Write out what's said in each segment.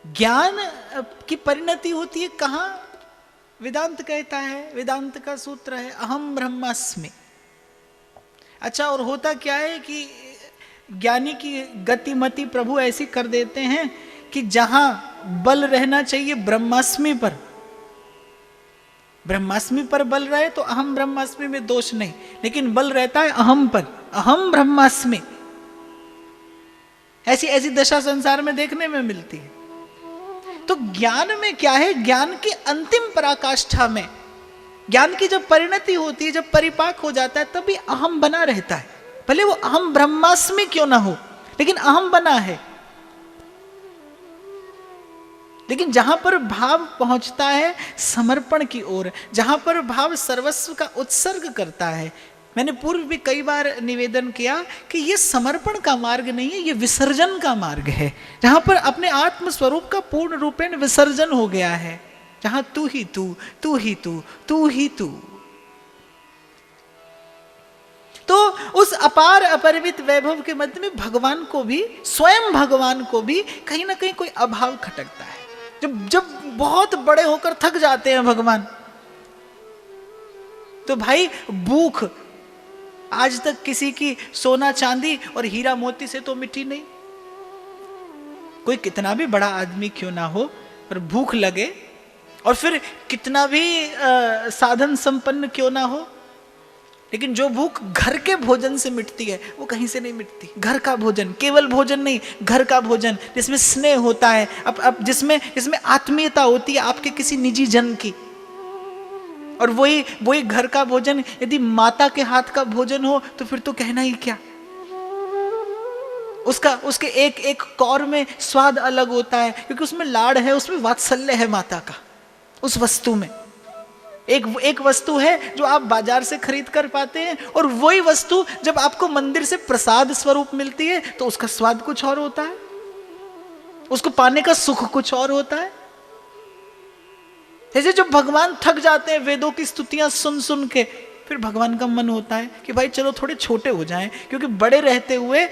ज्ञान की परिणति होती है कहाँ? वेदांत कहता है, वेदांत का सूत्र है अहम ब्रह्मास्मि। अच्छा, और होता क्या है कि ज्ञानी की गतिमति प्रभु ऐसी कर देते हैं कि जहां बल रहना चाहिए ब्रह्मास्मि पर, ब्रह्मास्मि पर बल रहे तो अहम ब्रह्मास्मि में दोष नहीं, लेकिन बल रहता है अहम पर, अहम ब्रह्मास्मि। ऐसी ऐसी दशा संसार में देखने में मिलती है। तो ज्ञान में क्या है? ज्ञान की अंतिम पराकाष्ठा में, ज्ञान की जब परिणति होती है, जब परिपाक हो जाता है, तभी अहम बना रहता है। भले वो अहम ब्रह्मास्मि क्यों ना हो, लेकिन अहम बना है। लेकिन जहां पर भाव पहुंचता है समर्पण की ओर, जहां पर भाव सर्वस्व का उत्सर्ग करता है, मैंने पूर्व भी कई बार निवेदन किया कि यह समर्पण का मार्ग नहीं है, यह विसर्जन का मार्ग है। जहां पर अपने आत्म स्वरूप का पूर्ण रूपेण विसर्जन हो गया है, जहां तू ही तू, तू ही तू, तू ही तू। तो उस अपार अपरिमित वैभव के मध्य में भगवान को भी, स्वयं भगवान को भी कहीं ना कहीं कोई अभाव खटकता है। जब जब बहुत बड़े होकर थक जाते हैं भगवान, तो भाई भूख आज तक किसी की सोना चांदी और हीरा मोती से तो मिटी नहीं। कोई कितना भी बड़ा आदमी क्यों ना हो, पर भूख लगे, और फिर कितना भी साधन संपन्न क्यों ना हो, लेकिन जो भूख घर के भोजन से मिटती है वो कहीं से नहीं मिटती। घर का भोजन, केवल भोजन नहीं, घर का भोजन जिसमें स्नेह होता है, अब जिसमें आत्मीयता होती है आपके किसी निजी जन की। और वही घर का भोजन यदि माता के हाथ का भोजन हो तो फिर तो कहना ही क्या। उसके एक एक कौर में स्वाद अलग होता है, क्योंकि उसमें लाड़ है, उसमें वात्सल्य है माता का। उस वस्तु में एक वस्तु है जो आप बाजार से खरीद कर पाते हैं, और वही वस्तु जब आपको मंदिर से प्रसाद स्वरूप मिलती है तो उसका स्वाद कुछ और होता है, उसको पाने का सुख कुछ और होता है। जैसे जब भगवान थक जाते हैं वेदों की स्तुतियां सुन सुन के, फिर भगवान का मन होता है कि भाई चलो थोड़े छोटे हो जाएं, क्योंकि बड़े रहते हुए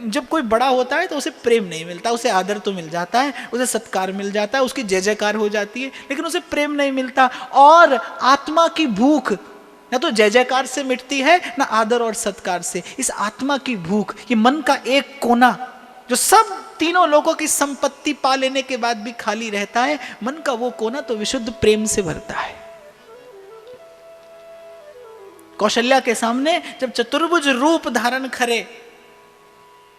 जब कोई बड़ा होता है तो उसे प्रेम नहीं मिलता। उसे आदर तो मिल जाता है, उसे सत्कार मिल जाता है, उसकी जय जयकार हो जाती है, लेकिन उसे प्रेम नहीं मिलता। और आत्मा की भूख ना तो जय जयकार से मिटती है, ना आदर और सत्कार से। इस आत्मा की भूख, ये मन का एक कोना जो सब तीनों लोगों की संपत्ति पा लेने के बाद भी खाली रहता है, मन का वो कोना तो विशुद्ध प्रेम से भरता है। कौशल्या के सामने जब चतुर्भुज रूप धारण करे,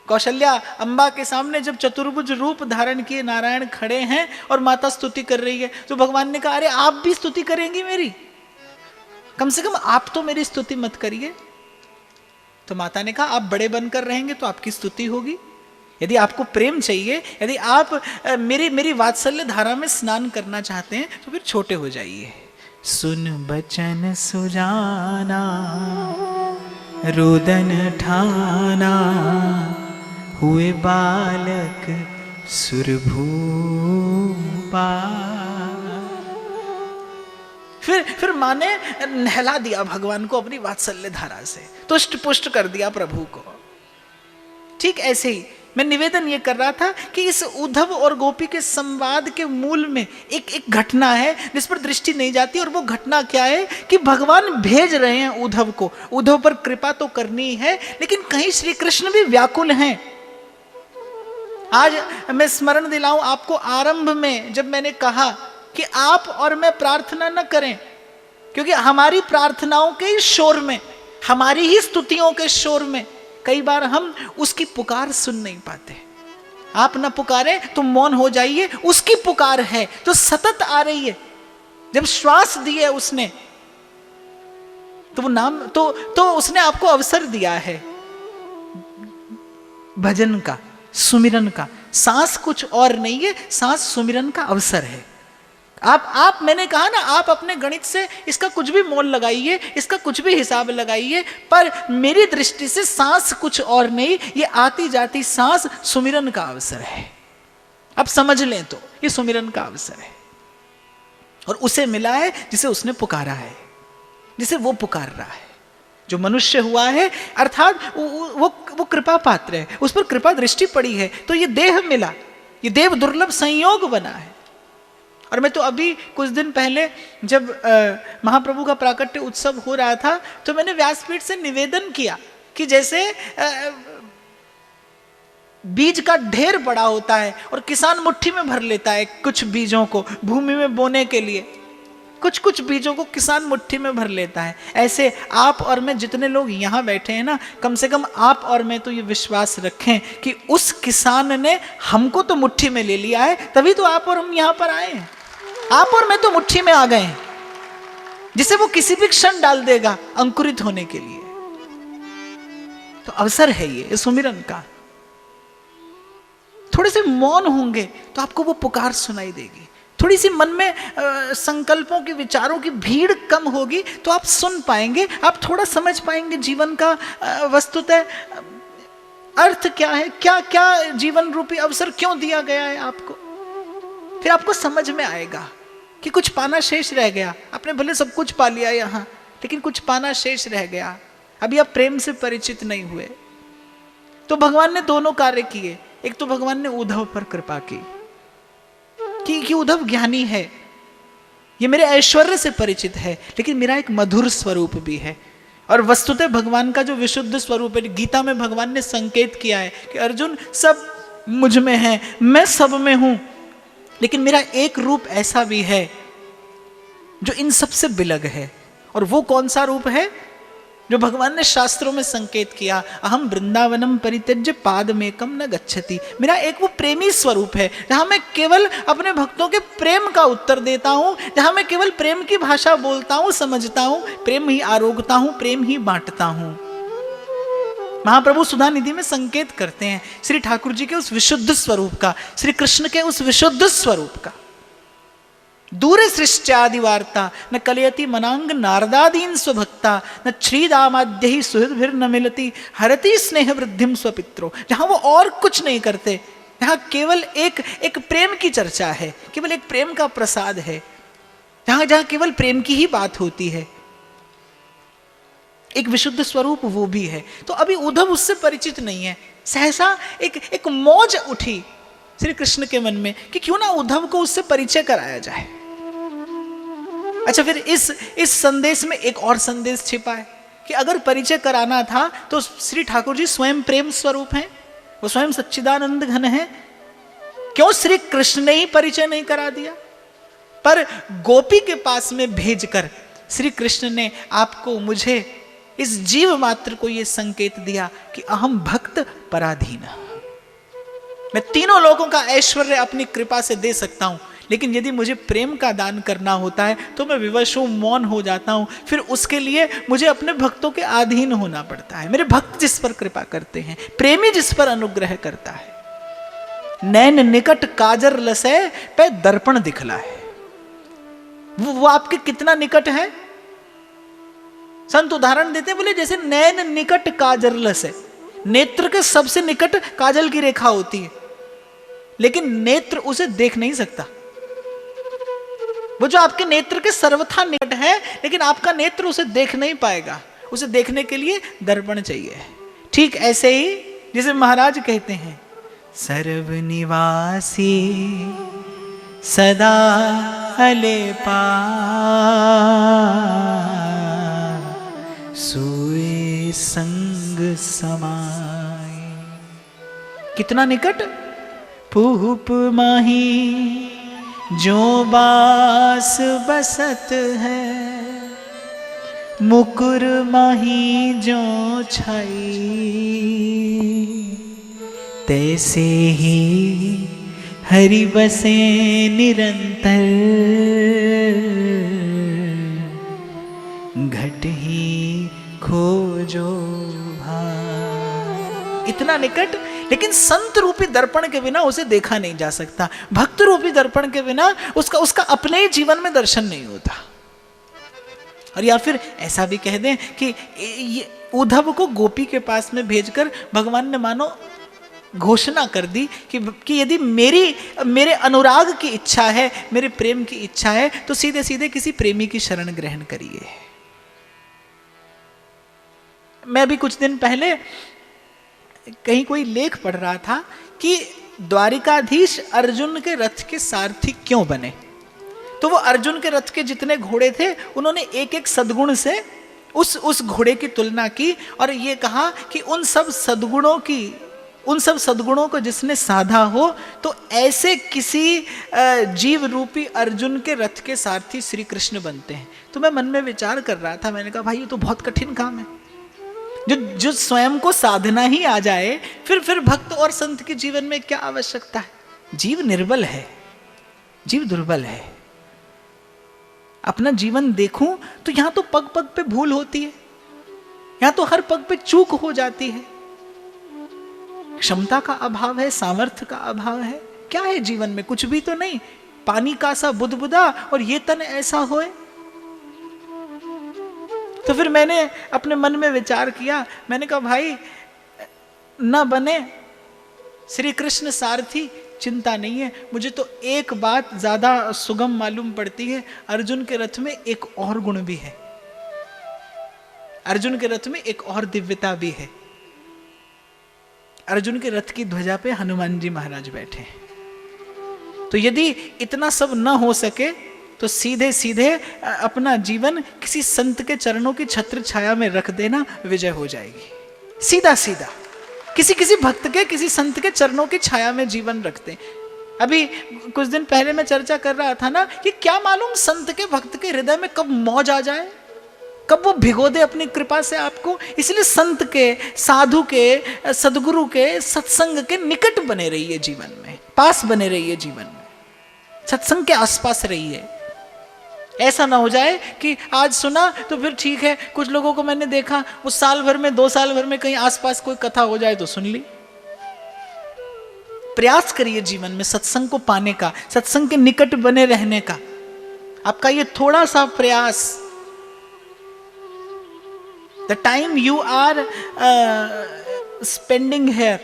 कौशल्या अम्बा के सामने जब चतुर्भुज रूप धारण किए नारायण खड़े हैं और माता स्तुति कर रही है, तो भगवान ने कहा अरे आप भी स्तुति करेंगी मेरी, कम से कम आप तो मेरी स्तुति मत करिए। तो माता ने कहा आप बड़े बनकर रहेंगे तो आपकी स्तुति होगी। यदि आपको प्रेम चाहिए, यदि आप मेरी वात्सल्य धारा में स्नान करना चाहते हैं, तो फिर छोटे हो जाइए। सुन बचन सुजाना रुदन ठाना, हुए बालक सुरभूपा। फिर माँ ने नहला दिया भगवान को अपनी वात्सल्य धारा से, तुष्ट पुष्ट कर दिया प्रभु को। ठीक ऐसे ही मैं निवेदन ये कर रहा था कि इस उद्धव और गोपी के संवाद के मूल में एक घटना है जिस पर दृष्टि नहीं जाती। और वो घटना क्या है कि भगवान भेज रहे हैं उद्धव को, उद्धव पर कृपा तो करनी है, लेकिन कहीं श्री कृष्ण भी व्याकुल हैं। आज मैं स्मरण दिलाऊं आपको, आरंभ में जब मैंने कहा कि आप और मैं प्रार्थना न करें, क्योंकि हमारी प्रार्थनाओं के शोर में, हमारी ही स्तुतियों के शोर में कई बार हम उसकी पुकार सुन नहीं पाते। आप न पुकारे तो मौन हो जाइए, उसकी पुकार है जो सतत आ रही है। जब श्वास दिए उसने तो वो नाम तो उसने आपको अवसर दिया है भजन का, सुमिरन का। सांस कुछ और नहीं है, सांस सुमिरन का अवसर है। आप मैंने कहा ना, आप अपने गणित से इसका कुछ भी मोल लगाइए, इसका कुछ भी हिसाब लगाइए, पर मेरी दृष्टि से सांस कुछ और नहीं, ये आती जाती सांस सुमिरन का अवसर है। अब समझ लें तो ये सुमिरन का अवसर है, और उसे मिला है जिसे उसने पुकारा है, जिसे वो पुकार रहा है। जो मनुष्य हुआ है अर्थात वो कृपा पात्र है, उस पर कृपा दृष्टि पड़ी है, तो ये देह मिला। ये देव दुर्लभ संयोग बना है। और मैं तो अभी कुछ दिन पहले जब महाप्रभु का प्राकट्य उत्सव हो रहा था तो मैंने व्यासपीठ से निवेदन किया कि जैसे बीज का ढेर बड़ा होता है और किसान मुट्ठी में भर लेता है कुछ बीजों को भूमि में बोने के लिए, कुछ बीजों को किसान मुट्ठी में भर लेता है। ऐसे आप और मैं जितने लोग यहाँ बैठे हैं ना, कम से कम आप और मैं तो ये विश्वास रखें कि उस किसान ने हमको तो मुट्ठी में ले लिया है, तभी तो आप और हम यहाँ पर आए हैं। आप और मैं तो मुट्ठी में आ गए हैं, जिसे वो किसी भी क्षण डाल देगा अंकुरित होने के लिए। तो अवसर है ये सुमिरन का। थोड़े से मौन होंगे तो आपको वो पुकार सुनाई देगी। थोड़ी सी मन में संकल्पों की, विचारों की भीड़ कम होगी तो आप सुन पाएंगे, आप थोड़ा समझ पाएंगे जीवन का वस्तुतः अर्थ क्या है, क्या क्या जीवन रूपी अवसर क्यों दिया गया है आपको। फिर आपको समझ में आएगा कि कुछ पाना शेष रह गया। आपने भले सब कुछ पा लिया यहाँ, लेकिन कुछ पाना शेष रह गया। अभी आप प्रेम से परिचित नहीं हुए। तो भगवान ने दोनों कार्य किए। एक तो भगवान ने उद्धव पर कृपा की कि उद्धव ज्ञानी है, ये मेरे ऐश्वर्य से परिचित है, लेकिन मेरा एक मधुर स्वरूप भी है। और वस्तुतः भगवान का जो विशुद्ध स्वरूप है, गीता में भगवान ने संकेत किया है कि अर्जुन सब मुझ में है, मैं सब में हूं, लेकिन मेरा एक रूप ऐसा भी है जो इन सबसे बिलग है। और वो कौन सा रूप है जो भगवान ने शास्त्रों में संकेत किया, अहम वृंदावनम परित्यज्य पादमेकम न गच्छति। मेरा एक वो प्रेमी स्वरूप है जहां मैं केवल अपने भक्तों के प्रेम का उत्तर देता हूं, जहां मैं केवल प्रेम की भाषा बोलता हूं, समझता हूं, प्रेम ही आरोगता हूं, प्रेम ही बांटता हूं। महाप्रभु सुधा निधि में संकेत करते हैं श्री ठाकुर जी के उस विशुद्ध स्वरूप का, श्री कृष्ण के उस विशुद्ध स्वरूप का। दूरे सृष्टादि वार्ता न कलयति मनांग नारदादीन स्वभक्ता न श्रीदामाद्य ही सुहृद्भिर न मिलती हरति स्नेह वृद्धिम स्वपित्रो। जहां वो और कुछ नहीं करते, जहां केवल एक प्रेम की चर्चा है, केवल एक प्रेम का प्रसाद है, जहां केवल प्रेम की ही बात होती है, एक विशुद्ध स्वरूप वो भी है। तो अभी उद्धव उससे परिचित नहीं है। सहसा एक मौज उठी श्री कृष्ण के मन में कि क्यों ना उद्धव को उससे परिचय कराया जाए। अच्छा, फिर इस संदेश में एक और संदेश छिपा है कि अगर परिचय कराना था तो श्री ठाकुर जी स्वयं प्रेम स्वरूप हैं, वो स्वयं सच्चिदानंद घन है। क्यों श्री कृष्ण ने ही परिचय नहीं करा दिया? पर गोपी के पास में भेजकर श्री कृष्ण ने आपको, मुझे, इस जीव मात्र को यह संकेत दिया कि अहम भक्त पराधीन, मैं तीनों लोगों का ऐश्वर्य अपनी कृपा से दे सकता हूं, लेकिन यदि मुझे प्रेम का दान करना होता है तो मैं विवश हूं, मौन हो जाता हूं। फिर उसके लिए मुझे अपने भक्तों के अधीन होना पड़ता है। मेरे भक्त जिस पर कृपा करते हैं, प्रेमी जिस पर अनुग्रह करता है। नैन निकट काजर लसै पे दर्पण दिखला है। वो आपके कितना निकट है? संत उदाहरण देते हैं, बोले जैसे नैन निकट काजर लसै। नेत्र के सबसे निकट काजल की रेखा होती है, लेकिन नेत्र उसे देख नहीं सकता। वो जो आपके नेत्र के सर्वथा निकट है, लेकिन आपका नेत्र उसे देख नहीं पाएगा। उसे देखने के लिए दर्पण चाहिए। ठीक ऐसे ही जैसे महाराज कहते हैं, सर्वनिवासी सदा अलेपा सोए संग समाय। कितना निकट? पूप माही जो बास बसत है, मुकुर माही जो छाई, तैसे ही हरि बसे निरंतर, घट ही खोजो भाई। इतना निकट, लेकिन संत रूपी दर्पण के बिना उसे देखा नहीं जा सकता। भक्त रूपी दर्पण के बिना उसका अपने ही जीवन में दर्शन नहीं होता। और या फिर ऐसा भी कह दें कि उद्धव को गोपी के पास में भेजकर भगवान ने मानो घोषणा कर दी कि यदि मेरे अनुराग की इच्छा है, मेरे प्रेम की इच्छा है, तो सीधे सीधे किसी प्रेमी की शरण ग्रहण करिए। मैं भी कुछ दिन पहले कहीं कोई लेख पढ़ रहा था कि द्वारिकाधीश अर्जुन के रथ के सारथी क्यों बने? तो वो अर्जुन के रथ के जितने घोड़े थे उन्होंने एक एक सद्गुण से उस घोड़े की तुलना की और ये कहा कि उन सब सद्गुणों को जिसने साधा हो तो ऐसे किसी जीव रूपी अर्जुन के रथ के सारथी श्री कृष्ण बनते हैं। तो मैं मन में विचार कर रहा था, मैंने कहा भाई ये तो बहुत कठिन काम है। जो स्वयं को साधना ही आ जाए, फिर भक्त और संत के जीवन में क्या आवश्यकता है? जीव निर्बल है, जीव दुर्बल है। अपना जीवन देखूं तो यहां तो पग पग पे भूल होती है, यहां तो हर पग पे चूक हो जाती है, क्षमता का अभाव है, सामर्थ्य का अभाव है। क्या है जीवन में? कुछ भी तो नहीं। पानी का सा बुदबुदा और ये तन ऐसा होए। तो फिर मैंने अपने मन में विचार किया, मैंने कहा भाई न बने श्री कृष्ण सारथी चिंता नहीं है, मुझे तो एक बात ज्यादा सुगम मालूम पड़ती है, अर्जुन के रथ में एक और गुण भी है, अर्जुन के रथ में एक और दिव्यता भी है। अर्जुन के रथ की ध्वजा पे हनुमान जी महाराज बैठे हैं। तो यदि इतना सब न हो सके तो सीधे सीधे अपना जीवन किसी संत के चरणों की छत्र छाया में रख देना, विजय हो जाएगी। सीधा सीधा किसी भक्त के, किसी संत के चरणों की छाया में जीवन रखते। अभी कुछ दिन पहले मैं चर्चा कर रहा था ना कि क्या मालूम संत के, भक्त के हृदय में कब मौज आ जाए, कब वो भिगो दे अपनी कृपा से आपको। इसलिए संत के, साधु के, सदगुरु के, सत्संग के निकट बने रहिए, जीवन में पास बने रहिए, जीवन में सत्संग के आसपास रहिए। ऐसा ना हो जाए कि आज सुना तो फिर ठीक है। कुछ लोगों को मैंने देखा वो साल भर में, 2 साल भर में कहीं आसपास कोई कथा हो जाए तो सुन ली। प्रयास करिए जीवन में सत्संग को पाने का, सत्संग के निकट बने रहने का। आपका ये थोड़ा सा प्रयास, the time you are spending here,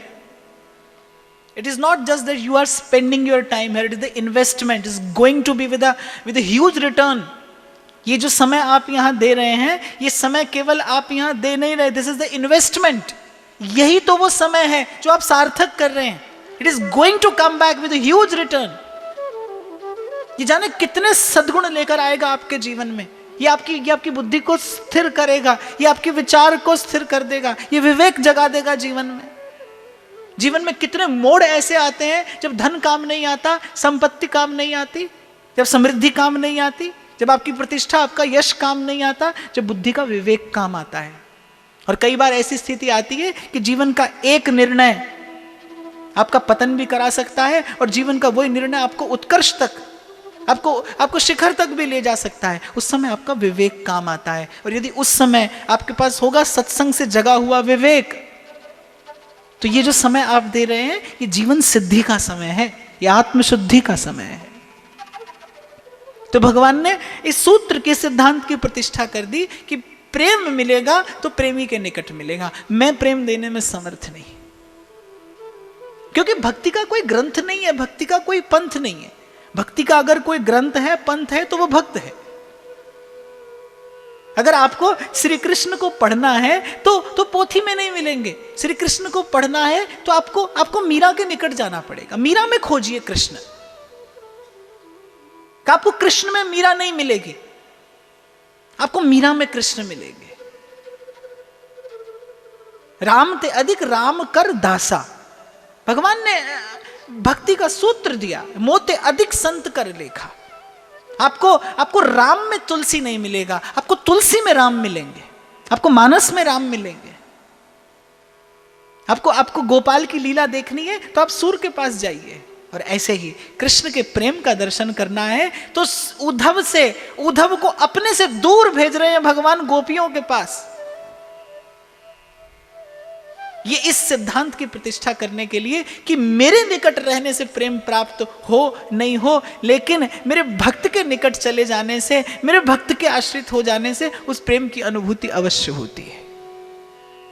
it is not just that you are spending your time here, it is the investment is going to be with a huge return. ये जो समय आप यहाँ दे रहे हैं, ये समय केवल आप यहाँ दे नहीं रहे, this is the investment. यही तो वो समय है जो आप सार्थक कर रहे हैं. It is going to come back with a huge return. ये जाने कितने सद्गुण लेकर आएगा आपके जीवन में. ये आपकी बुद्धि को स्थिर करेगा, ये आपके विचार को स्थिर कर देगा, ये विवेक जगा देगा जीवन में. जीवन में कितने मोड़ ऐसे आते हैं जब धन काम नहीं आता, संपत्ति काम नहीं आती, जब समृद्धि काम नहीं आती, जब आपकी प्रतिष्ठा, आपका यश काम नहीं आता, जब बुद्धि का विवेक काम आता है. और कई बार ऐसी स्थिति आती है कि जीवन का एक निर्णय आपका पतन भी करा सकता है और जीवन का वही निर्णय आपको उत्कर्ष तक, आपको शिखर तक भी ले जा सकता है. उस समय आपका विवेक काम आता है. और यदि उस समय आपके पास होगा सत्संग से जगा हुआ विवेक, तो ये जो समय आप दे रहे हैं, ये जीवन सिद्धि का समय है, ये आत्मशुद्धि का समय है. तो भगवान ने इस सूत्र के सिद्धांत की प्रतिष्ठा कर दी कि प्रेम मिलेगा तो प्रेमी के निकट मिलेगा. मैं प्रेम देने में समर्थ नहीं, क्योंकि भक्ति का कोई ग्रंथ नहीं है, भक्ति का कोई पंथ नहीं है. भक्ति का अगर कोई ग्रंथ है, पंथ है, तो वो भक्त है. अगर आपको श्री कृष्ण को पढ़ना है तो पोथी में नहीं मिलेंगे. श्री कृष्ण को पढ़ना है तो आपको मीरा के निकट जाना पड़ेगा. मीरा में खोजिए कृष्ण. आपको कृष्ण में मीरा नहीं मिलेगी, आपको मीरा में कृष्ण मिलेंगे. राम ते अधिक राम कर दासा, भगवान ने भक्ति का सूत्र दिया. मोते अधिक संत कर लेखा. आपको राम में तुलसी नहीं मिलेगा, आपको तुलसी में राम मिलेंगे, आपको मानस में राम मिलेंगे. आपको गोपाल की लीला देखनी है तो आप सूर्य के पास जाइए. और ऐसे ही कृष्ण के प्रेम का दर्शन करना है तो उद्धव को अपने से दूर भेज रहे हैं भगवान गोपियों के पास. ये इस सिद्धांत की प्रतिष्ठा करने के लिए कि मेरे निकट रहने से प्रेम प्राप्त हो नहीं हो, लेकिन मेरे भक्त के निकट चले जाने से, मेरे भक्त के आश्रित हो जाने से उस प्रेम की अनुभूति अवश्य होती है.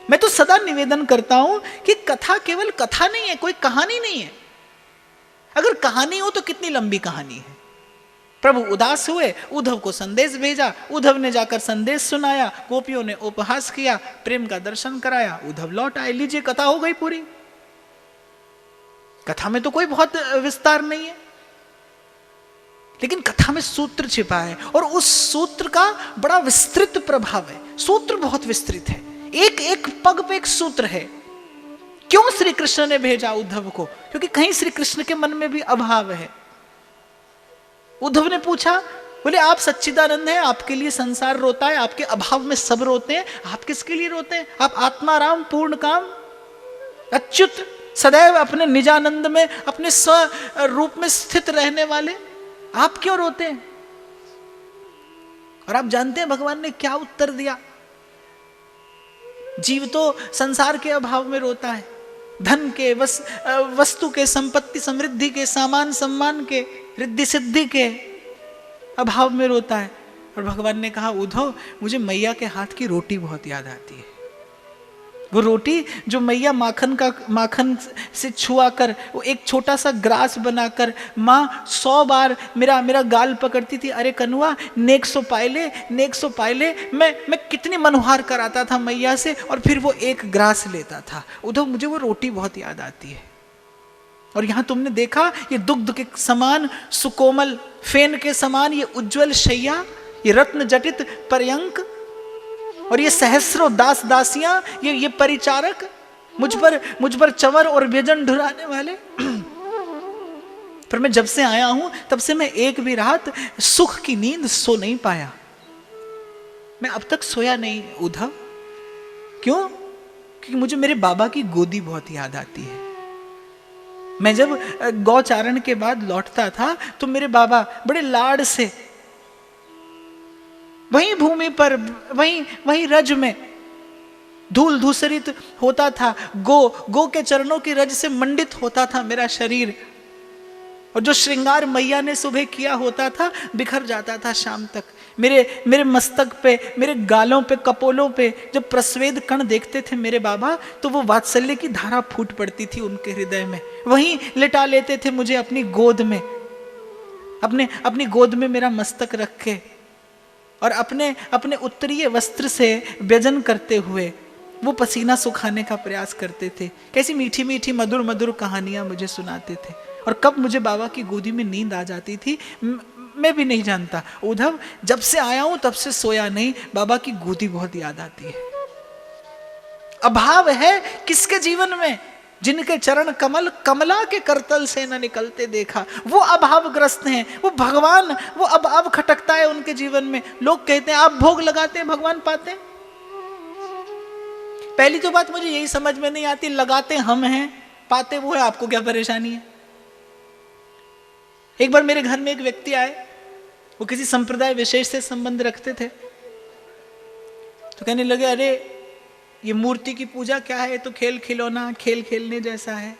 मैं तो सदा निवेदन करता हूं कि कथा केवल कथा नहीं है, कोई कहानी नहीं है. अगर कहानी हो तो कितनी लंबी कहानी है. प्रभु उदास हुए, उद्धव को संदेश भेजा, उद्धव ने जाकर संदेश सुनाया, गोपियों ने उपहास किया, प्रेम का दर्शन कराया, उद्धव लौट आए. लीजिए कथा हो गई पूरी. कथा में तो कोई बहुत विस्तार नहीं है, लेकिन कथा में सूत्र छिपा है और उस सूत्र का बड़ा विस्तृत प्रभाव है। सूत्र बहुत विस्तृत है, एक एक पग पे एक सूत्र है। क्यों श्री कृष्ण ने भेजा उद्धव को? क्योंकि कहीं श्री कृष्ण के मन में भी अभाव है। उद्धव ने पूछा, बोले आप सच्चिदानंद हैं, आपके लिए संसार रोता है, आपके अभाव में सब रोते हैं, आप किसके लिए रोते हैं? आप आत्माराम पूर्ण काम अच्युत सदैव अपने निजानंद में अपने स्व रूप में स्थित रहने वाले, आप क्यों रोते हैं? और आप जानते हैं भगवान ने क्या उत्तर दिया? जीव तो संसार के अभाव में रोता है, धन के, वस्तु के, संपत्ति समृद्धि के, सामान सम्मान के, रिद्धि सिद्धि के अभाव में रोता है। और भगवान ने कहा, उद्धव मुझे मैया के हाथ की रोटी बहुत याद आती है। वो रोटी जो मैया माखन से छुआ कर वो एक छोटा सा ग्रास बनाकर माँ 100 बार मेरा गाल पकड़ती थी, अरे कनुआ नेक सो पायले, मैं कितनी मनोहार कराता था मैया से, और फिर वो एक ग्रास लेता था। उद्धव मुझे वो रोटी बहुत याद आती है। और यहां तुमने देखा ये दुग्ध के समान सुकोमल, फेन के समान ये उज्जवल शैया, ये रत्न जटित पर्यंक, और ये सहस्रों दास दासियां, ये परिचारक, मुझ पर चंवर और व्यंजन ढुराने वाले। पर मैं जब से आया हूं तब से मैं एक भी रात सुख की नींद सो नहीं पाया। मैं अब तक सोया नहीं उद्धव। क्यों? क्योंकि मुझे मेरे बाबा की गोदी बहुत याद आती है। मैं जब गौचारण के बाद लौटता था तो मेरे बाबा बड़े लाड से वहीं भूमि पर, वहीं रज में धूल धूसरित होता था, गो के चरणों की रज से मंडित होता था मेरा शरीर, और जो श्रृंगार मैया ने सुबह किया होता था बिखर जाता था शाम तक। मेरे मस्तक पे, मेरे गालों पे, कपोलों पे जब प्रस्वेद कण देखते थे मेरे बाबा, तो वो वात्सल्य की धारा फूट पड़ती थी उनके हृदय में। वहीं लिटा लेते थे मुझे अपनी गोद में, अपनी गोद में मेरा मस्तक रख के, और अपने उत्तरीय वस्त्र से व्यजन करते हुए वो पसीना सुखाने का प्रयास करते थे। कैसी मीठी मीठी मधुर मधुर कहानियां मुझे सुनाते थे, और कब मुझे बाबा की गोदी में नींद आ जाती थी मैं भी नहीं जानता। उद्धव जब से आया हूं तब से सोया नहीं, बाबा की गोदी बहुत याद आती है। अभाव है किसके जीवन में? जिनके चरण कमल कमला के करतल से न निकलते देखा, वो अभावग्रस्त हैं। वो भगवान, वो अभाव खटकता है उनके जीवन में। लोग कहते हैं आप भोग लगाते हैं भगवान पाते हैं। पहली तो बात मुझे यही समझ में नहीं आती, लगाते हम हैं पाते वो है, आपको क्या परेशानी है? एक बार मेरे घर में एक व्यक्ति आए, वो किसी संप्रदाय विशेष से संबंध रखते थे, तो कहने लगे अरे ये मूर्ति की पूजा क्या है, तो खेल खिलौना, खेल खेलने जैसा है।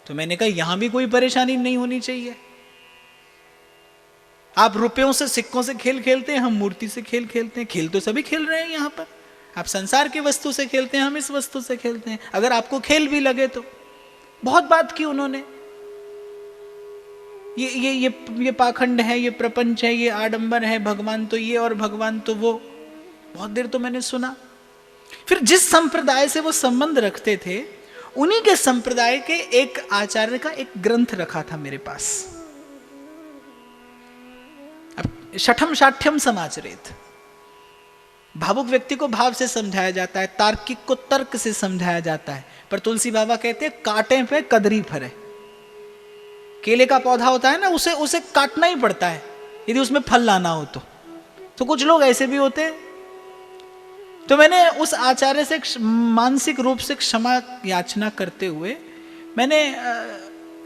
तो मैंने कहा यहां भी कोई परेशानी नहीं होनी चाहिए। आप रुपयों से, सिक्कों से खेल खेलते हैं, हम मूर्ति से खेल खेलते हैं। खेल तो सभी खेल रहे हैं यहां पर। आप संसार की वस्तु से खेलते हैं, हम इस वस्तु से खेलते हैं। अगर आपको खेल भी लगे तो। बहुत बात की उन्होंने, ये पाखंड है, ये प्रपंच है, ये आडंबर है, भगवान तो ये और भगवान तो वो। बहुत देर तो मैंने सुना। फिर जिस संप्रदाय से वो संबंध रखते थे, उन्हीं के संप्रदाय के एक आचार्य का एक ग्रंथ रखा था मेरे पास। अब शठम शाठ्यम समाचरित, भावुक व्यक्ति को भाव से समझाया जाता है, तार्किक को तर्क से समझाया जाता है। पर तुलसी बाबा कहते हैं कांटे पे कदरी फरे। केले का पौधा होता है ना, उसे काटना ही पड़ता है यदि उसमें फल लाना हो तो कुछ लोग ऐसे भी होते हैं। तो मैंने उस आचार्य से मानसिक रूप से क्षमा याचना करते हुए मैंने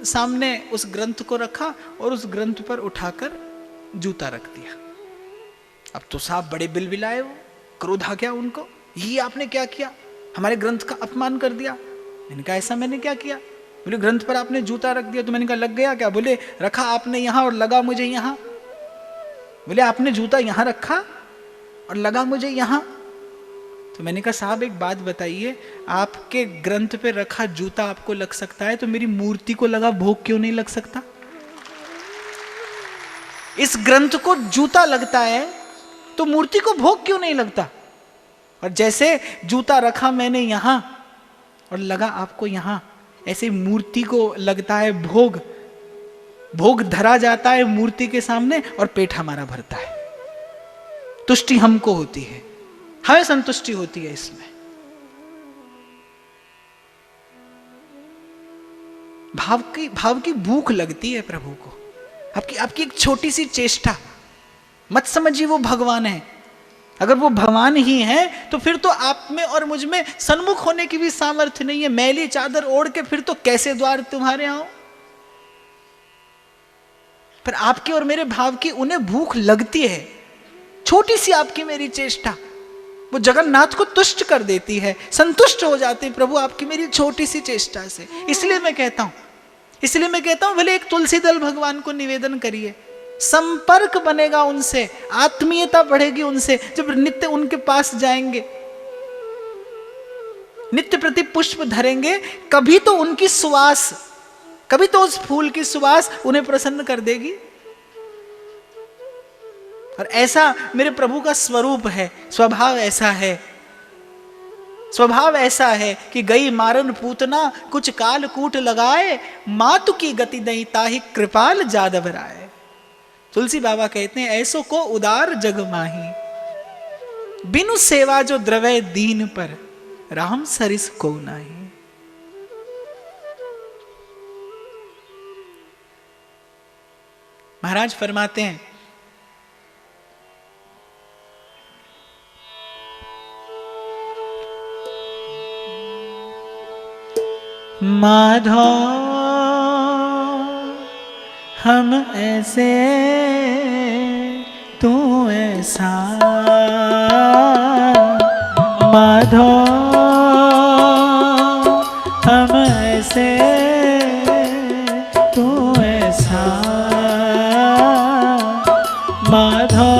सामने उस ग्रंथ को रखा और उस ग्रंथ पर उठाकर जूता रख दिया। अब तो साहब बड़े बिलबिलाए, वो क्रोध आ गया उनको, ये आपने क्या किया, हमारे ग्रंथ का अपमान कर दिया। मैंने कहा ऐसा मैंने क्या किया? बोले ग्रंथ पर आपने जूता रख दिया। तो मैंने कहा लग गया क्या? बोले रखा आपने यहां और लगा मुझे यहां। बोले आपने जूता यहां रखा और लगा मुझे यहां। तो मैंने कहा साहब एक बात बताइए, आपके ग्रंथ पे रखा जूता आपको लग सकता है, तो मेरी मूर्ति को लगा भोग क्यों नहीं लग सकता? इस ग्रंथ को जूता लगता है तो मूर्ति को भोग क्यों नहीं लगता? और जैसे जूता रखा मैंने यहां और लगा आपको यहां, ऐसे मूर्ति को लगता है भोग, भोग धरा जाता है मूर्ति के सामने और पेट हमारा भरता है। तुष्टि हमको होती है, हमें संतुष्टि होती है इसमें। भाव की भूख लगती है प्रभु को। आपकी एक छोटी सी चेष्टा, मत समझिए वो भगवान है। अगर वो भगवान ही है तो फिर तो आप में और मुझ में सन्मुख होने की भी सामर्थ्य नहीं है। मैली चादर ओढ़ के फिर तो कैसे द्वार तुम्हारे आओ। पर आपके और मेरे भाव की उन्हें भूख लगती है। छोटी सी आपकी मेरी चेष्टा वो जगन्नाथ को तुष्ट कर देती है, संतुष्ट हो जाते हैं प्रभु आपकी मेरी छोटी सी चेष्टा से। इसलिए मैं कहता हूं भले एक तुलसी दल भगवान को निवेदन करिए, संपर्क बनेगा उनसे, आत्मीयता बढ़ेगी उनसे। जब नित्य उनके पास जाएंगे, नित्य प्रति पुष्प धरेंगे, कभी तो उनकी सुवास, कभी तो उस फूल की सुवास उन्हें प्रसन्न कर देगी। और ऐसा मेरे प्रभु का स्वरूप है, स्वभाव ऐसा है। स्वभाव ऐसा है कि गई मारन पूतना कुछ काल कूट लगाए, मातु की गति नहीं ताहि कृपाल जादव राय। तुलसी बाबा कहते हैं ऐसो को उदार जग माही, बिनु सेवा जो द्रवय दीन पर, राम सरिस को नाही। महाराज फरमाते हैं माधव हम ऐसे तू ऐसा, माधव हम ऐसे तू ऐसा, माधव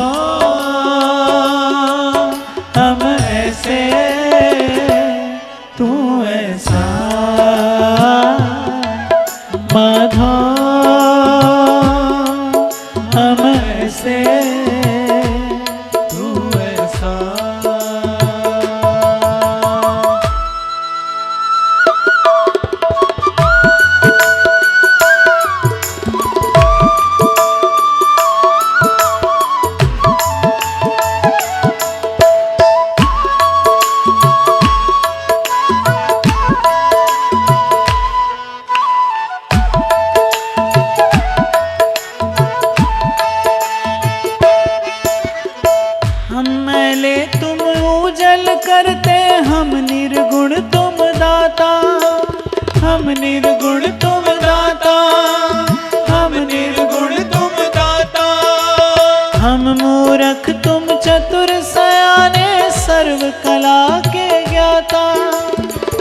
हम ऐसे तू ऐसा, माधव हम ऐसे तू ऐसा। हम निर्गुण तुम दाता, हम निर्गुण तुम दाता, हम मूरख तुम चतुर सयाने, सर्व कला के ज्ञाता,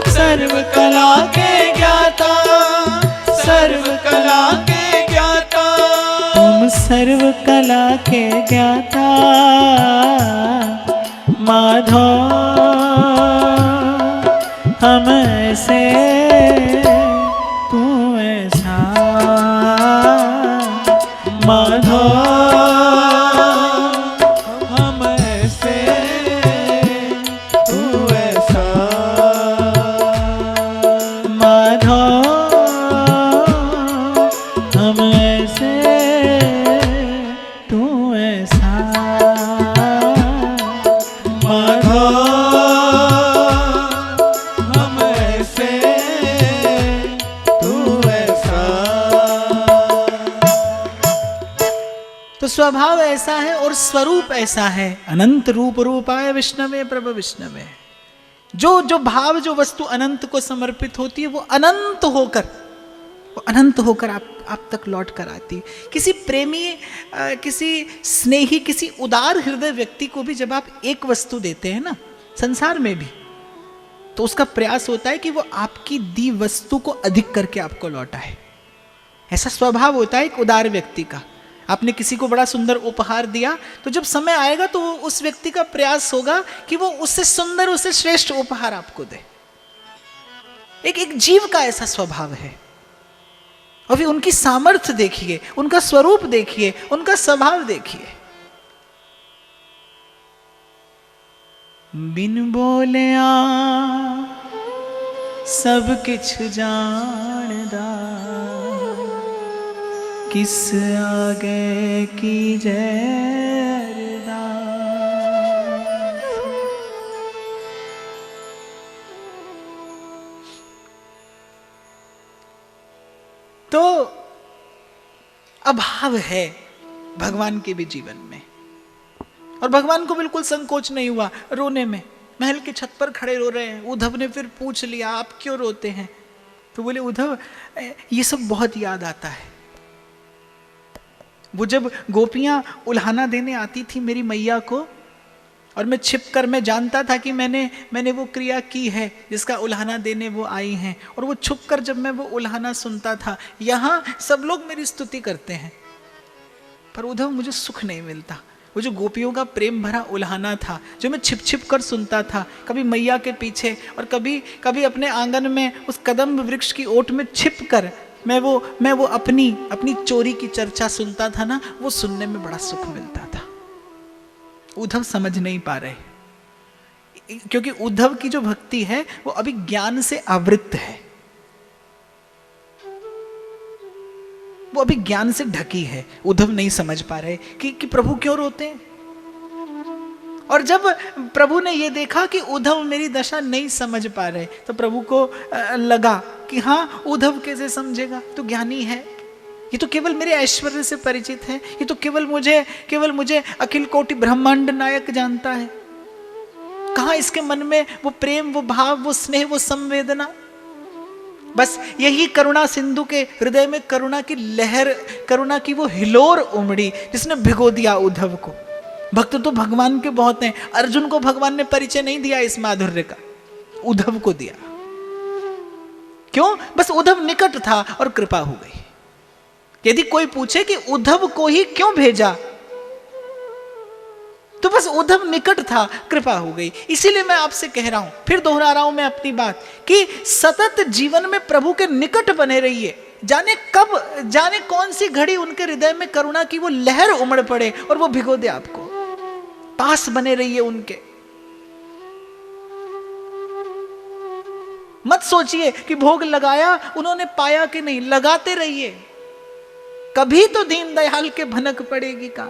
सर्व कला के ज्ञाता, सर्व कला के ज्ञाता, तुम सर्व कला के ज्ञाता, माधव हम ऐसे तू ऐसा, माधव हम ऐसे तू ऐसा, माधव हम ऐसे तू ऐसा, माधव तो स्वभाव ऐसा है और स्वरूप ऐसा है। अनंत रूप रूपाय विष्णवे प्रभ विष्णवे। जो भाव जो वस्तु अनंत को समर्पित होती है वो अनंत होकर आप तक लौट कर आती है। किसी प्रेमी, किसी स्नेही, किसी उदार हृदय व्यक्ति को भी जब आप एक वस्तु देते हैं ना, संसार में भी, तो उसका प्रयास होता है कि वो आपकी दी वस्तु को अधिक करके आपको लौटाए। ऐसा स्वभाव होता है एक उदार व्यक्ति का। आपने किसी को बड़ा सुंदर उपहार दिया, तो जब समय आएगा तो उस व्यक्ति का प्रयास होगा कि वो उससे सुंदर, उससे श्रेष्ठ उपहार आपको दे। एक जीव का ऐसा स्वभाव है। और फिर उनकी सामर्थ्य देखिए, उनका स्वरूप देखिए, उनका स्वभाव देखिए। बिन बोलिया सब किछ जानदा, किस आगे की जय अरदास। तो अभाव है भगवान के भी जीवन में, और भगवान को बिल्कुल संकोच नहीं हुआ रोने में। महल की छत पर खड़े रो रहे हैं। उद्धव ने फिर पूछ लिया, आप क्यों रोते हैं? तो बोले, उद्धव ये सब बहुत याद आता है। वो जब गोपियां उल्हाना देने आती थी मेरी मैया को, और मैं छिप कर मैं जानता था कि मैंने वो क्रिया की है जिसका उल्हाना देने वो आई हैं, और वो छुप कर जब मैं वो उल्हाना सुनता था, यहाँ सब लोग मेरी स्तुति करते हैं, पर उद्धव मुझे सुख नहीं मिलता। वो जो गोपियों का प्रेम भरा उल्हाना था, जो मैं छिप छिप कर सुनता था, कभी मैया के पीछे और कभी अपने आंगन में उस कदम्ब वृक्ष की ओट में छिप कर मैं वो अपनी चोरी की चर्चा सुनता था ना, वो सुनने में बड़ा सुख मिलता था। उद्धव समझ नहीं पा रहे, क्योंकि उद्धव की जो भक्ति है वो अभी ज्ञान से आवृत्त है, वो अभी ज्ञान से ढकी है। उद्धव नहीं समझ पा रहे कि प्रभु क्यों रोते हैं। और जब प्रभु ने ये देखा कि उद्धव मेरी दशा नहीं समझ पा रहे, तो प्रभु को लगा कि हाँ, उद्धव कैसे समझेगा, तो ज्ञानी है, ये तो केवल मेरे ऐश्वर्य से परिचित है, ये तो केवल मुझे अखिल कोटि ब्रह्मांड नायक जानता है। कहाँ इसके मन में वो प्रेम, वो भाव, वो स्नेह, वो संवेदना। बस यही करुणा सिंधु के हृदय में करुणा की लहर, करुणा की वो हिलोर उमड़ी जिसने भिगो दिया उद्धव को। भक्त तो भगवान के बहुत हैं। अर्जुन को भगवान ने परिचय नहीं दिया इस माधुर्य का, उद्धव को दिया। क्यों? बस उद्धव निकट था और कृपा हो गई। यदि कोई पूछे कि उद्धव को ही क्यों भेजा, तो बस उद्धव निकट था, कृपा हो गई। इसीलिए मैं आपसे कह रहा हूं, फिर दोहरा रहा हूं मैं अपनी बात, कि सतत जीवन में प्रभु के निकट बने रहिए। जाने कौन सी घड़ी उनके हृदय में करुणा की वो लहर उमड़ पड़े और वो भिगो दे आपको। पास बने रहिए उनके। मत सोचिए कि भोग लगाया उन्होंने पाया कि नहीं, लगाते रहिए, कभी तो दीनदयाल के भनक पड़ेगी का।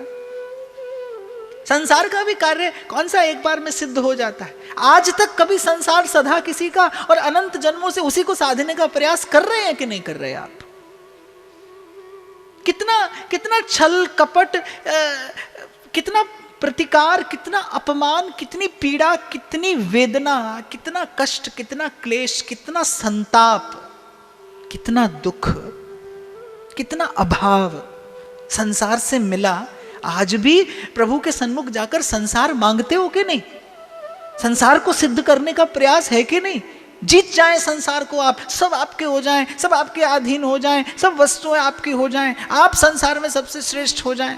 संसार का भी कार्य कौन सा एक बार में सिद्ध हो जाता है? आज तक कभी संसार सधा किसी का, और अनंत जन्मों से उसी को साधने का प्रयास कर रहे हैं कि नहीं कर रहे आप? कितना छल कपट, कितना प्रतिकार, कितना अपमान, कितनी पीड़ा, कितनी वेदना, कितना कष्ट, कितना क्लेश, कितना संताप, कितना दुख, कितना अभाव संसार से मिला। आज भी प्रभु के सन्मुख जाकर संसार मांगते हो कि नहीं? संसार को सिद्ध करने का प्रयास है कि नहीं? जीत जाएं संसार को आप, सब आपके हो जाएं, सब आपके अधीन हो जाएं, सब वस्तुएं आपकी हो जाएं, आप संसार में सबसे श्रेष्ठ हो जाएं।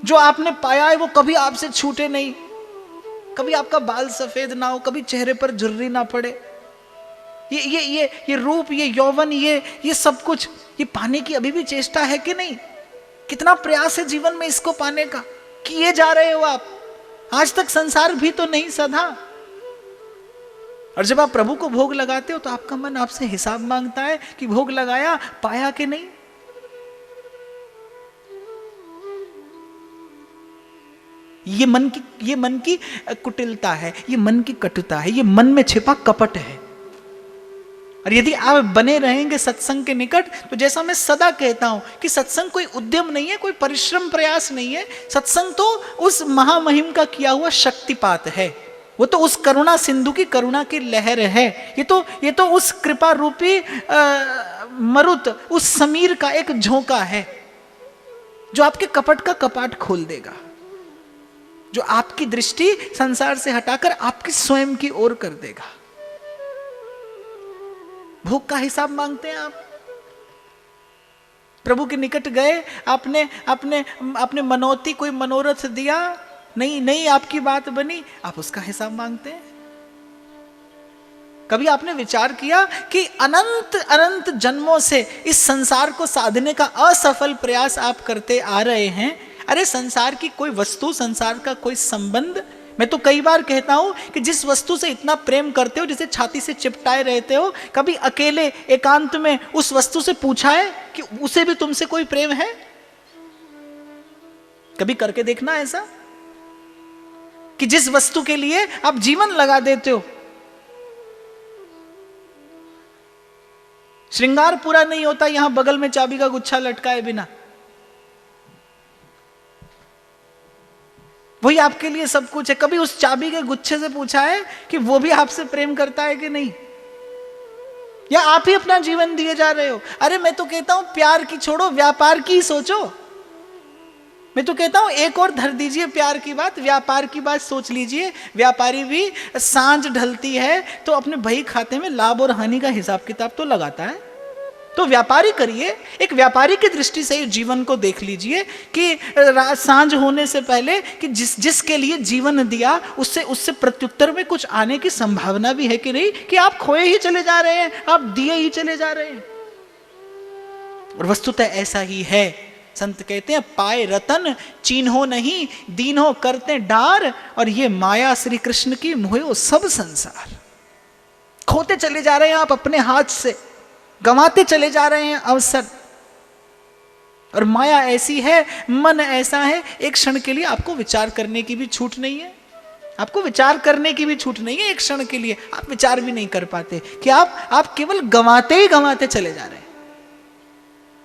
जो आपने पाया है वो कभी आपसे छूटे नहीं, कभी आपका बाल सफेद ना हो, कभी चेहरे पर झुर्री ना पड़े। ये रूप, ये यौवन, ये सब कुछ, ये पाने की अभी भी चेष्टा है कि नहीं? कितना प्रयास है जीवन में इसको पाने का, किए जा रहे हो आप। आज तक संसार भी तो नहीं सधा। और जब आप प्रभु को भोग लगाते हो तो आपका मन आपसे हिसाब मांगता है कि भोग लगाया, पाया कि नहीं। ये मन की कुटिलता है, ये मन की कटुता है, ये मन में छिपा कपट है। और यदि आप बने रहेंगे सत्संग के निकट, तो जैसा मैं सदा कहता हूं कि सत्संग कोई उद्यम नहीं है, कोई परिश्रम प्रयास नहीं है। सत्संग तो उस महामहिम का किया हुआ शक्तिपात है, वो तो उस करुणा सिंधु की करुणा की लहर है। ये तो उस कृपा रूपी मरुत, उस समीर का एक झोंका है जो आपके कपट का कपाट खोल देगा, जो आपकी दृष्टि संसार से हटाकर आपकी स्वयं की ओर कर देगा। भोग का हिसाब मांगते हैं आप। प्रभु के निकट गए, आपने मनोती कोई मनोरथ दिया, नहीं आपकी बात बनी, आप उसका हिसाब मांगते हैं। कभी आपने विचार किया कि अनंत जन्मों से इस संसार को साधने का असफल प्रयास आप करते आ रहे हैं। अरे संसार की कोई वस्तु, संसार का कोई संबंध, मैं तो कई बार कहता हूं कि जिस वस्तु से इतना प्रेम करते हो, जिसे छाती से चिपटाए रहते हो, कभी अकेले एकांत में उस वस्तु से पूछा है कि उसे भी तुमसे कोई प्रेम है? कभी करके देखना ऐसा कि जिस वस्तु के लिए आप जीवन लगा देते हो, श्रृंगार पूरा नहीं होता यहां बगल में चाबी का गुच्छा लटकाए बिना, वही आपके लिए सब कुछ है। कभी उस चाबी के गुच्छे से पूछा है कि वो भी आपसे प्रेम करता है कि नहीं? या आप ही अपना जीवन दिए जा रहे हो? अरे मैं तो कहता हूं प्यार की छोड़ो, व्यापार की सोचो। मैं तो कहता हूं एक और धर दीजिए प्यार की बात, व्यापार की बात सोच लीजिए। व्यापारी भी सांझ ढलती है तो अपने बही खाते में लाभ और हानि का हिसाब किताब तो लगाता है। तो व्यापारी करिए, एक व्यापारी की दृष्टि से जीवन को देख लीजिए कि सांझ होने से पहले कि जिसके लिए जीवन दिया उससे प्रत्युत्तर में कुछ आने की संभावना भी है कि नहीं, कि आप खोए ही चले जा रहे हैं, आप दिए ही चले जा रहे हैं। और वस्तुतः ऐसा ही है। संत कहते हैं पाए रतन चीन्हो नहीं, दीन्हो करते डार, और ये माया श्री कृष्ण की मोहो सब संसार। खोते चले जा रहे हैं आप अपने हाथ से, गंवाते चले जा रहे हैं अवसर। और माया ऐसी है, मन ऐसा है, एक क्षण के लिए आपको विचार करने की भी छूट नहीं है। आपको विचार करने की भी छूट नहीं है। एक क्षण के लिए आप विचार भी नहीं कर पाते कि आप केवल गंवाते ही गंवाते चले जा रहे हैं।